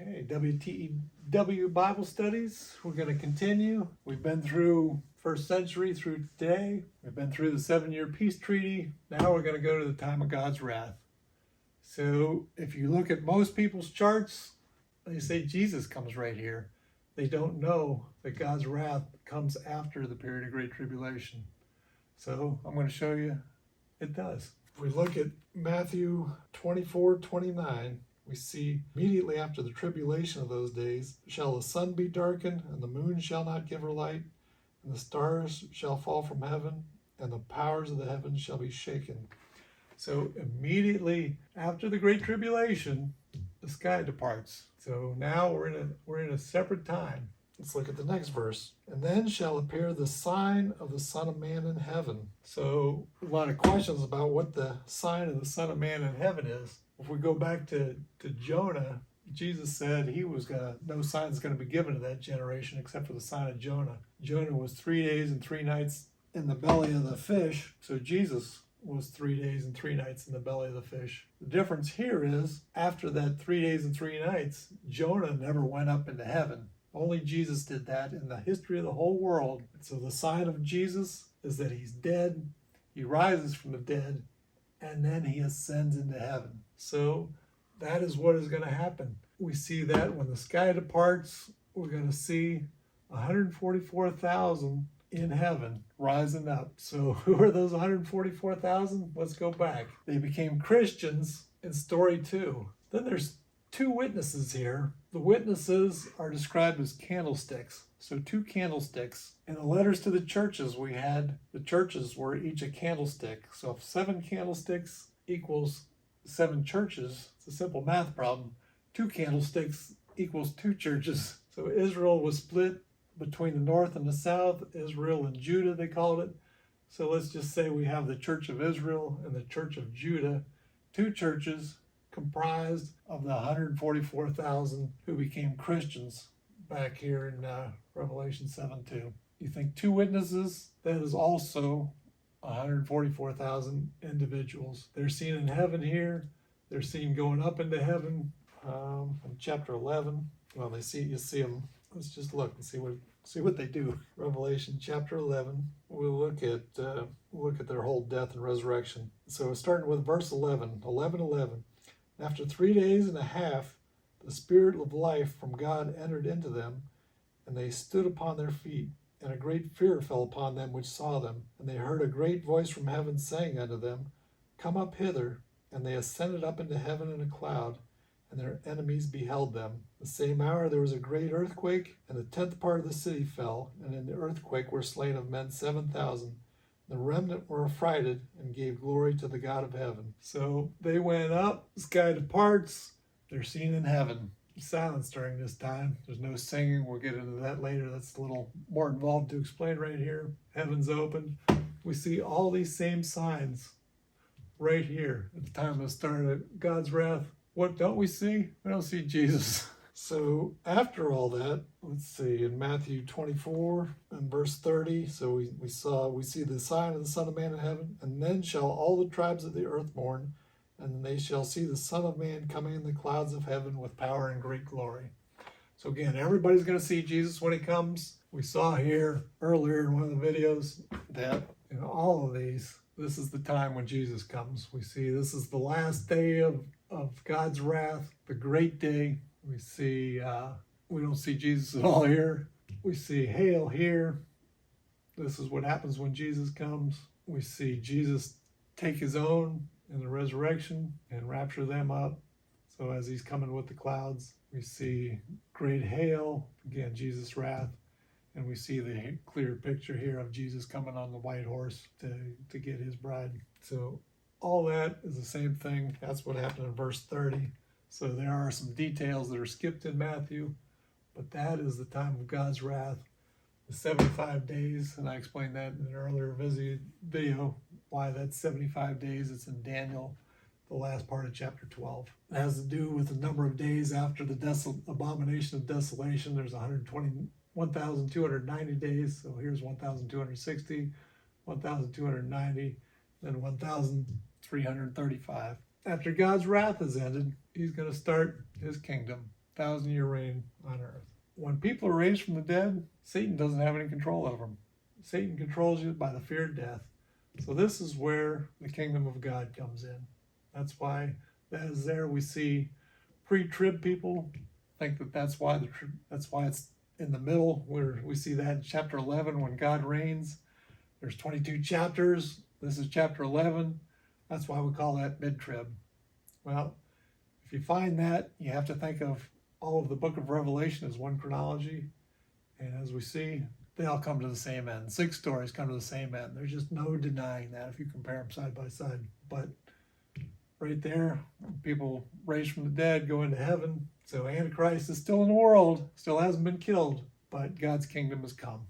Okay, WTEW Bible Studies. We're going to continue. We've been through first century through today. We've been through the 7-year peace treaty. Now we're going to go to the time of God's wrath. So if you look at most people's charts, they say Jesus comes right here. They don't know that God's wrath comes after the period of Great Tribulation. So I'm going to show you it does. If we look at Matthew 24:29, we see immediately after the tribulation of those days, shall the sun be darkened, and the moon shall not give her light, and the stars shall fall from heaven, and the powers of the heavens shall be shaken. So immediately after the Great Tribulation, the sky departs. So now we're in a separate time. Let's look at the next verse. And then shall appear the sign of the Son of Man in heaven. So a lot of questions about what the sign of the Son of Man in heaven is. If we go back to Jonah, Jesus said no sign's gonna be given to that generation except for the sign of Jonah. Jonah was 3 days and 3 nights in the belly of the fish. So Jesus was 3 days and 3 nights in the belly of the fish. The difference here is after that 3 days and 3 nights, Jonah never went up into heaven. Only Jesus did that in the history of the whole world. So the sign of Jesus is that he's dead, he rises from the dead, and then he ascends into heaven. So that is what is going to happen. We see that when the sky departs, we're going to see 144,000 in heaven rising up. So who are those 144,000? Let's go back. They became Christians in story 2. Then there's 2 witnesses here. The witnesses are described as candlesticks. So 2 candlesticks. In the letters to the churches the churches were each a candlestick. So if 7 candlesticks equals 7 churches, it's a simple math problem. 2 candlesticks equals 2 churches. So Israel was split between the north and the south, Israel and Judah, they called it. So let's just say we have the Church of Israel and the Church of Judah, 2 churches comprised of the 144,000 who became Christians back here in Revelation 7:2. You think 2 witnesses? That is also 144,000 individuals. They're seen in heaven here. They're seen going up into heaven in chapter 11. Well, you see them. Let's just look and see what they do. Revelation chapter 11. We'll look at their whole death and resurrection. So starting with verse 11. 11:11. After 3 days and a half, the Spirit of life from God entered into them, and they stood upon their feet. And a great fear fell upon them which saw them. And they heard a great voice from heaven saying unto them, Come up hither. And they ascended up into heaven in a cloud, and their enemies beheld them. The same hour there was a great earthquake, and the 10th part of the city fell, and in the earthquake were slain of men 7,000. The remnant were affrighted, and gave glory to the God of heaven. So they went up, the sky departs, they're seen in heaven. Silence during this time. There's no singing. We'll get into that later. That's a little more involved to explain right here. Heaven's open. We see all these same signs right here at the time of the start of God's wrath. What don't we see? We don't see Jesus. So after all that, let's see, in Matthew 24 and verse 30, so we see the sign of the Son of Man in heaven, and then shall all the tribes of the earth mourn, and they shall see the Son of Man coming in the clouds of heaven with power and great glory. So again, everybody's going to see Jesus when he comes. We saw here earlier in one of the videos that in all of these, this is the time when Jesus comes. We see this is the last day of God's wrath, the great day. We see, we don't see Jesus at all here. We see hail here. This is what happens when Jesus comes. We see Jesus take his own in the resurrection and rapture them up. So as he's coming with the clouds, we see great hail, again, Jesus' wrath. And we see the clear picture here of Jesus coming on the white horse to get his bride. So all that is the same thing. That's what happened in verse 30. So there are some details that are skipped in Matthew, but that is the time of God's wrath, the 75 days, and I explained that in an earlier video, why that's 75 days. It's in Daniel, the last part of chapter 12. It has to do with the number of days after the abomination of desolation. There's 1,290 days, so here's 1,260, 1,290, then 1,335. After God's wrath is ended, he's going to start his kingdom. 1,000-year reign on earth. When people are raised from the dead, Satan doesn't have any control over them. Satan controls you by the fear of death. So this is where the kingdom of God comes in. That's why that is there. We see pre-trib people think that that's why it's in the middle, where we see that in chapter 11 when God reigns. There's 22 chapters. This is chapter 11. That's why we call that mid-trib. Well, if you find that, you have to think of all of the book of Revelation as one chronology. And as we see, they all come to the same end. 6 stories come to the same end. There's just no denying that if you compare them side by side. But right there, people raised from the dead go into heaven. So Antichrist is still in the world, still hasn't been killed, but God's kingdom has come.